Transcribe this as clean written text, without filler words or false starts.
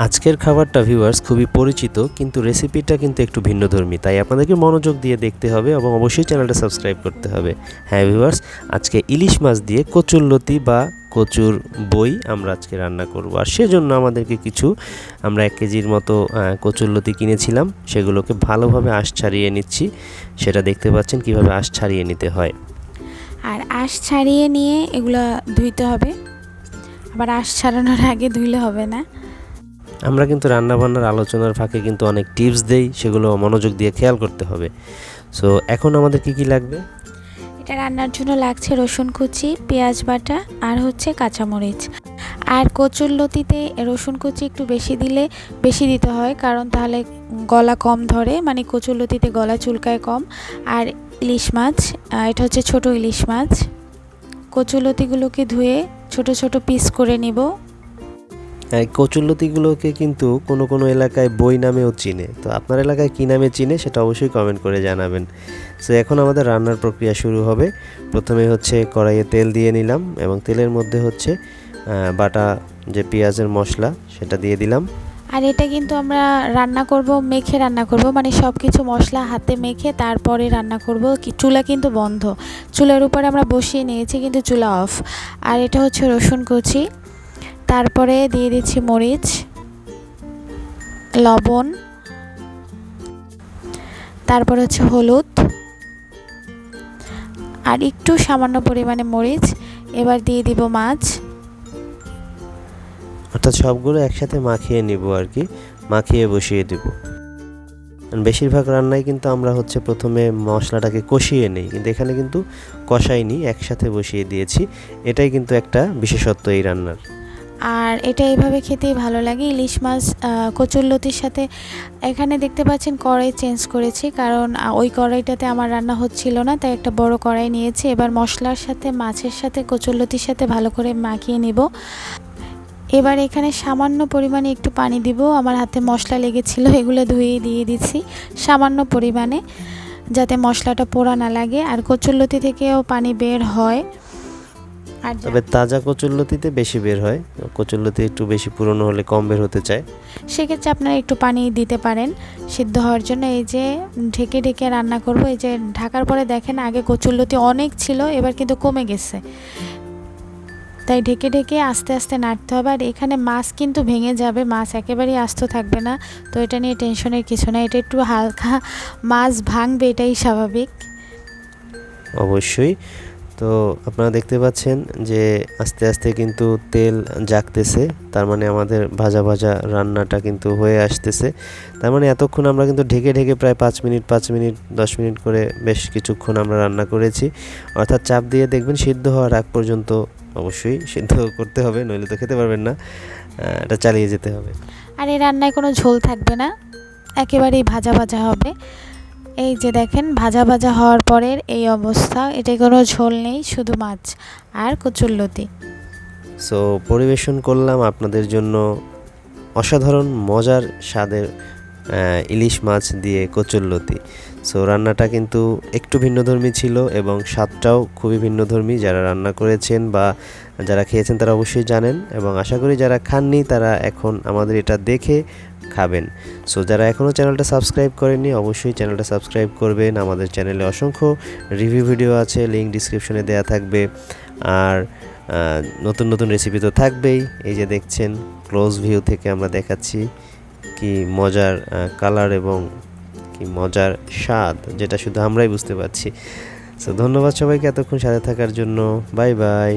আজকের খাবারটা ভিউয়ার্স খুবই পরিচিত, কিন্তু রেসিপিটা কিন্তু একটু ভিন্নধর্মী, তাই আপনাদেরকে মনোযোগ দিয়ে দেখতে হবে এবং অবশ্যই চ্যানেলটা সাবস্ক্রাইব করতে হবে। হ্যাঁ ভিউয়ার্স, আজকে ইলিশ মাছ দিয়ে কচুরলতি বা কচুর বই আমরা আজকে রান্না করব। আর সেজন্য আমাদেরকে আমরা 1 কেজির মতো কচুরলতি কিনেছিলাম, সেগুলোকে ভালোভাবে আঁশ ছাড়িয়ে নিচ্ছি। সেটা দেখতে পাচ্ছেন কিভাবে আঁশ ছাড়িয়ে নিতে হয়। আর আঁশ ছাড়িয়ে নিয়ে এগুলো ধুইতে হবে, আবার আঁশ ছাড়ানোর আগে ধুইলে হবে না। আমরা কিন্তু রান্নাবান্নার আলোচনার ফাঁকে কিন্তু অনেক টিপস দেই, সেগুলো মনোযোগ দিয়ে খেয়াল করতে হবে। সো এখন আমাদের কি লাগবে? এটা রান্নার জন্য লাগছে রসুন কুচি, পেঁয়াজ বাটা আর হচ্ছে কাঁচামরিচ। আর কচুরলতিতে রসুন কুচি একটু বেশি দিতে হয়, কারণ তাহলে গলা কম ধরে, মানে কচুরলতিতে গলা চুলকায় কম। আর ইলিশ মাছ, এটা হচ্ছে ছোট ইলিশ মাছ। কচুরলতিগুলোকে ধুয়ে ছোট ছোট পিস করে নিব। এই কচুরলতিগুলোকে কিন্তু কোনো এলাকায় বই নামেও চিনে, তো আপনার এলাকায় কী নামে চিনে সেটা অবশ্যই কমেন্ট করে জানাবেন। সো এখন আমাদের রান্নার প্রক্রিয়া শুরু হবে। প্রথমে হচ্ছে কড়াইয়ে তেল দিয়ে নিলাম এবং তেলের মধ্যে হচ্ছে বাটা যে পেঁয়াজের মশলা সেটা দিয়ে দিলাম। আর এটা কিন্তু আমরা মেখে রান্না করব, মানে সব কিছু মশলা হাতে মেখে তারপরে রান্না করব। চুলা কিন্তু বন্ধ, চুলার উপরে আমরা বসিয়ে নিয়েছি কিন্তু চুলা অফ। আর এটা হচ্ছে রসুন কুচি, তারপরে দিয়ে দিচ্ছি মরিচ, লবণ, তারপর হচ্ছে হলুদ আর একটু সামান্য পরিমাণে মরিচ। এবার দিয়ে দিব মাছ, অর্থাৎ সবগুলো একসাথে মাখিয়ে নিব আর কি, মাখিয়ে বসিয়ে দেব। বেশিরভাগ রান্নায় কিন্তু আমরা হচ্ছে প্রথমে মশলাটাকে কষিয়ে নিই, কিন্তু এখানে কিন্তু কষাইনি, একসাথে বসিয়ে দিয়েছি। এটাই কিন্তু একটা বিশেষত্ব এই রান্নার। আর এটা এইভাবে খেতেই ভালো লাগে ইলিশ মাছ কচুরলতির সাথে। এখানে দেখতে পাচ্ছেন কড়াই চেঞ্জ করেছি, কারণ ওই কড়াইটাতে আমার রান্না হচ্ছিল না, তাই একটা বড় কড়াই নিয়েছি। এবার মশলার সাথে মাছের সাথে কচুরলতির সাথে ভালো করে মাখিয়ে নিব। এবার এখানে সামান্য পরিমাণে একটু পানি দিব, আমার হাতে মশলা লেগেছিল, এগুলো ধুয়ে দিয়ে দিচ্ছি সামান্য পরিমাণে, যাতে মশলাটা পোড়া না লাগে। আর কচুরলতি থেকেও পানি বের হয়, আর তবে তাজা কচুরলতিতে বেশি বের হয়, কচুরলতি একটু বেশি পুরনো হলে কম বের হতে চায়। সেক্ষেত্রে আপনারা একটু পানি দিতে পারেন সিদ্ধ হওয়ার জন্য। এই যে ঢেকে ঢেকে রান্না করব। এই যে ঢাকার পরে দেখেন আগে কচুরলতি অনেক ছিল, এবার কিন্তু কমে গেছে, তাই ঢেকে ঢেকে আস্তে আস্তে নাড়তে হবে। আর এখানে মাছ কিন্তু ভেঙে যাবে, মাছ একেবারেই আস্ত থাকবে না, তো এটা নিয়ে টেনশনের কিছু না। এটা একটু হালকা মাছ ভাঙবে, এটাই স্বাভাবিক। অবশ্যই। তো আপনারা দেখতে পাচ্ছেন যে আস্তে আস্তে কিন্তু তেল জাগতেছে, তার মানে আমাদের ভাজা ভাজা রান্নাটা কিন্তু হয়ে আসতেছে। তার মানে এতক্ষণ আমরা কিন্তু ঢেকে ঢেকে প্রায় 5 মিনিট 10 মিনিট করে বেশ কিছুক্ষণ আমরা রান্না করেছি। অর্থাৎ চাপ দিয়ে দেখবেন সিদ্ধ হওয়ার আগ পর্যন্ত অবশ্যই সিদ্ধ করতে হবে, নইলে তো খেতে পারবেন না, এটা চালিয়ে যেতে হবে। আর এই রান্নায় কোনো ঝোল থাকবে না, একেবারেই ভাজা ভাজা হবে। এই যে দেখেন ভাজা ভাজা হওয়ার পরের এই অবস্থা, এটা কোনো ঝোল নেই, শুধু মাছ আর কচুরলতি। সো পরিবেশন করলাম আপনাদের জন্য অসাধারণ মজার স্বাদের ইলিশ মাছ দিয়ে কচুরলতি। সো রান্নাটা কিন্তু একটু ভিন্নধর্মী ছিল এবং স্বাদটাও খুবই ভিন্নধর্মী। যারা রান্না করেছেন বা যারা খেয়েছেন তারা অবশ্যই জানেন, এবং আশা করি যারা খাননি তারা এখন আমাদের এটা দেখে খাবেন। সো যারা এখনও চ্যানেলটা সাবস্ক্রাইব করেননি অবশ্যই চ্যানেলটা সাবস্ক্রাইব করবেন। আমাদের চ্যানেলে অসংখ্য রিভিউ ভিডিও আছে, লিঙ্ক ডিসক্রিপশনে দেওয়া থাকবে। আর নতুন নতুন রেসিপি তো থাকবেই। এই যে দেখছেন ক্লোজ ভিউ থেকে আমরা দেখাচ্ছি কি মজার কালার এবং কি মজার স্বাদ, যেটা শুধু আমরাই বুঝতে পারছি। সো ধন্যবাদ সবাইকে এতক্ষণ সাথে থাকার জন্য। Bye bye.